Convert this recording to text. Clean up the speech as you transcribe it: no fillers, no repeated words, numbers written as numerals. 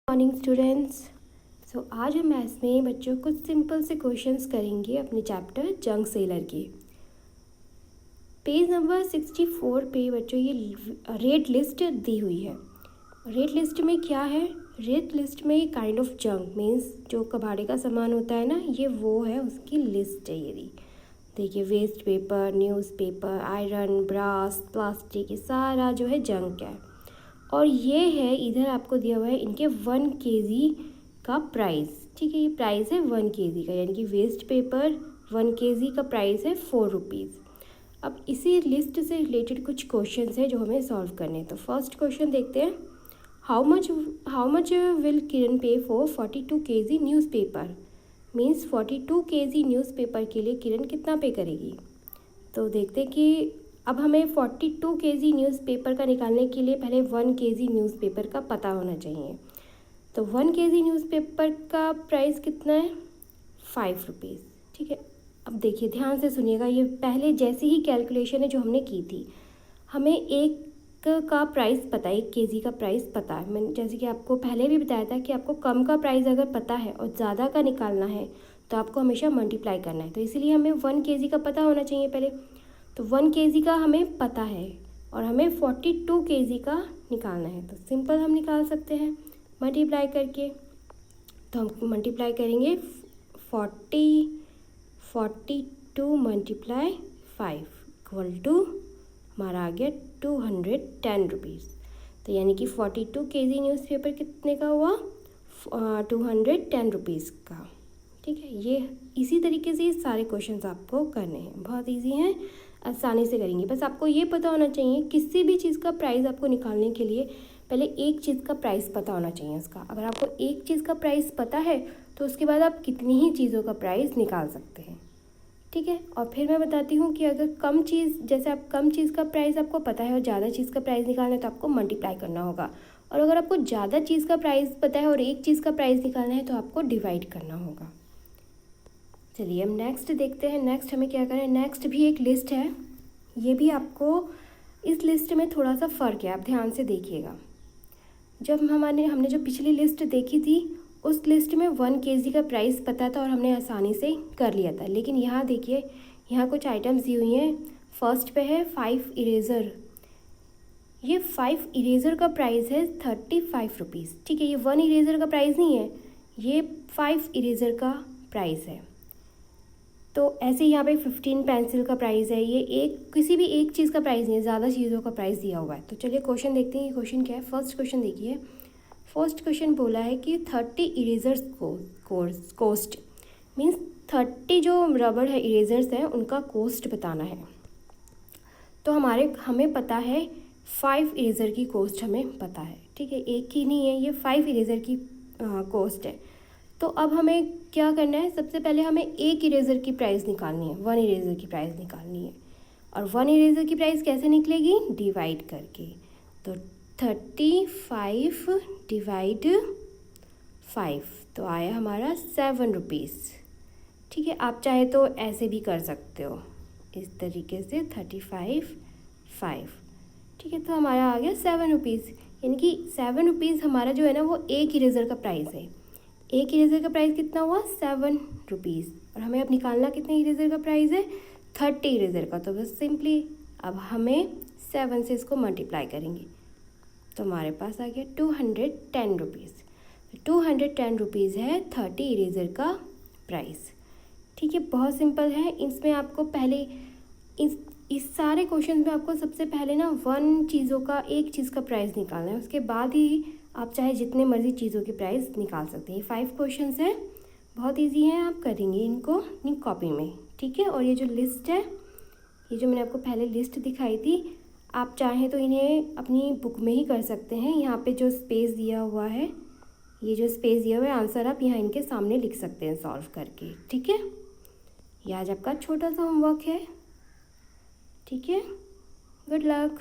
Morning students. आज हम maths में बच्चों कुछ सिंपल से क्वेश्चंस करेंगे अपने चैप्टर जंक सेलर के। पेज नंबर 64 पे बच्चों ये रेट लिस्ट दी हुई है। रेट लिस्ट में क्या है? रेट लिस्ट में काइंड ऑफ जंक मीन्स जो कबाड़े का सामान होता है ना, ये वो है, उसकी लिस्ट है ये। देखिए waste paper, newspaper, iron, brass, plastic, ये सारा जो है जंक है। और ये है इधर आपको दिया हुआ है इनके 1 kg का प्राइस। ठीक है, ये प्राइस है 1 kg का, यानी कि वेस्ट पेपर 1 kg का प्राइस है 4 रुपीज़। अब इसी लिस्ट से रिलेटेड कुछ क्वेश्चंस हैं जो हमें सॉल्व करने हैं। तो फर्स्ट क्वेश्चन देखते हैं, हाउ मच विल किरण पे for 42 kg newspaper. Means 42 kg newspaper के लिए किरण कितना पे करेगी। तो देखते हैं कि अब हमें 42 kg न्यूज़पेपर का निकालने के लिए पहले 1 kg न्यूज़पेपर का पता होना चाहिए। तो 1 kg न्यूज़पेपर का प्राइस कितना है? 5 रुपीज़। ठीक है, अब देखिए ध्यान से सुनिएगा, ये पहले जैसी ही कैलकुलेशन है जो हमने की थी। हमें एक का प्राइस पता है, 1 kg का प्राइस पता है। मैंने जैसे कि आपको पहले भी बताया था कि आपको कम का प्राइस अगर पता है और ज़्यादा का निकालना है तो आपको हमेशा मल्टीप्लाई करना है। तो इसीलिए हमें 1 kg का पता होना चाहिए पहले। तो 1 kg का हमें पता है और हमें 42 kg का निकालना है। तो सिंपल हम निकाल सकते हैं मल्टीप्लाई करके। तो हम मल्टीप्लाई करेंगे 42 मल्टीप्लाई 5 इक्वल टू हमारा आ गया 210 रुपीज़। तो यानी कि 42 kg न्यूज़पेपर कितने का हुआ? 210 रुपीज़ का। ठीक है, ये इसी तरीके से ये सारे क्वेश्चंस आपको करने हैं, बहुत इजी हैं, आसानी से करेंगे। बस आपको ये पता होना चाहिए किसी भी चीज़ का प्राइस आपको निकालने के लिए पहले एक चीज़ का प्राइस पता होना चाहिए उसका। अगर आपको एक चीज़ का प्राइस पता है तो उसके बाद आप कितनी ही चीज़ों का प्राइस निकाल सकते हैं। ठीक है, और फिर मैं बताती हूँ कि अगर कम चीज़, जैसे आप कम चीज़ का प्राइस आपको पता है और ज़्यादा चीज़ का प्राइस निकालना है तो आपको मल्टीप्लाई करना होगा। और अगर आपको ज़्यादा चीज़ का प्राइस पता है और एक चीज़ का प्राइस निकालना है तो आपको डिवाइड करना होगा। चलिए हम नेक्स्ट देखते हैं। नेक्स्ट हमें क्या करें, नेक्स्ट भी एक लिस्ट है। ये भी आपको इस लिस्ट में थोड़ा सा फ़र्क है, आप ध्यान से देखिएगा। जब हमने जो पिछली लिस्ट देखी थी उस लिस्ट में 1 kg का प्राइस पता था और हमने आसानी से कर लिया था। लेकिन यहाँ देखिए, यहाँ कुछ आइटम्स दी हुई हैं। फर्स्ट पे है 5 इरेज़र। ये 5 इरेज़र का प्राइस है 35 रुपीज़। ठीक है, ये 1 इरेज़र का प्राइस नहीं है, ये 5 इरेज़र का प्राइस है। तो ऐसे यहाँ पे 15 पेंसिल का प्राइस है। ये किसी भी एक चीज़ का प्राइस नहीं है, ज़्यादा चीज़ों का प्राइस दिया हुआ है। तो चलिए क्वेश्चन देखते हैं ये क्वेश्चन क्या है। फर्स्ट क्वेश्चन देखिए, फर्स्ट क्वेश्चन बोला है कि 30 इरेजर्स कॉस्ट मीन्स 30 जो रबड़ है, इरेजर्स हैं, उनका कॉस्ट बताना है। तो हमें पता है 5 इरेज़र की कॉस्ट हमें पता है। ठीक है, एक ही नहीं है, ये 5 इरेज़र की कॉस्ट है। तो अब हमें क्या करना है, सबसे पहले हमें एक इरेज़र की प्राइस निकालनी है, 1 इरेज़र की प्राइस निकालनी है। और 1 इरेज़र की प्राइस कैसे निकलेगी? डिवाइड करके। तो 35 डिवाइड 5 तो आया हमारा 7 रुपीज़। ठीक है, आप चाहे तो ऐसे भी कर सकते हो, इस तरीके से 35 5। ठीक है, तो हमारा आ गया 7 रुपीज़। यानी कि 7 रुपीज़ हमारा जो है ना वो एक इरेज़र का प्राइस है। एक इरेज़र का प्राइस कितना हुआ? 7 रुपीज़। और हमें अब निकालना कितने इरेज़र का प्राइस है? 30 इरेज़र का। तो बस सिंपली अब हमें 7 से इसको मल्टीप्लाई करेंगे तो हमारे पास आ गया 210 रुपीज़। 210 रुपीज़ है 30 इरेज़र का प्राइस। ठीक है, बहुत सिंपल है। इसमें आपको पहले इस सारे क्वेश्चन में आपको सबसे पहले ना 1 चीज़ों का, एक चीज़ का प्राइस निकालना है। उसके बाद ही आप चाहे जितने मर्जी चीज़ों के प्राइस निकाल सकते हैं। 5 क्वेश्चंस हैं, बहुत इजी हैं, आप करेंगे इनको अपनी कॉपी में। ठीक है, और ये जो लिस्ट है, ये जो मैंने आपको पहले लिस्ट दिखाई थी, आप चाहें तो इन्हें अपनी बुक में ही कर सकते हैं। यहाँ पे जो स्पेस दिया हुआ है, ये जो स्पेस दिया हुआ है, आंसर आप यहाँ इनके सामने लिख सकते हैं सॉल्व करके। ठीक है, ये आज आपका छोटा सा होमवर्क है। ठीक है, गुड लक।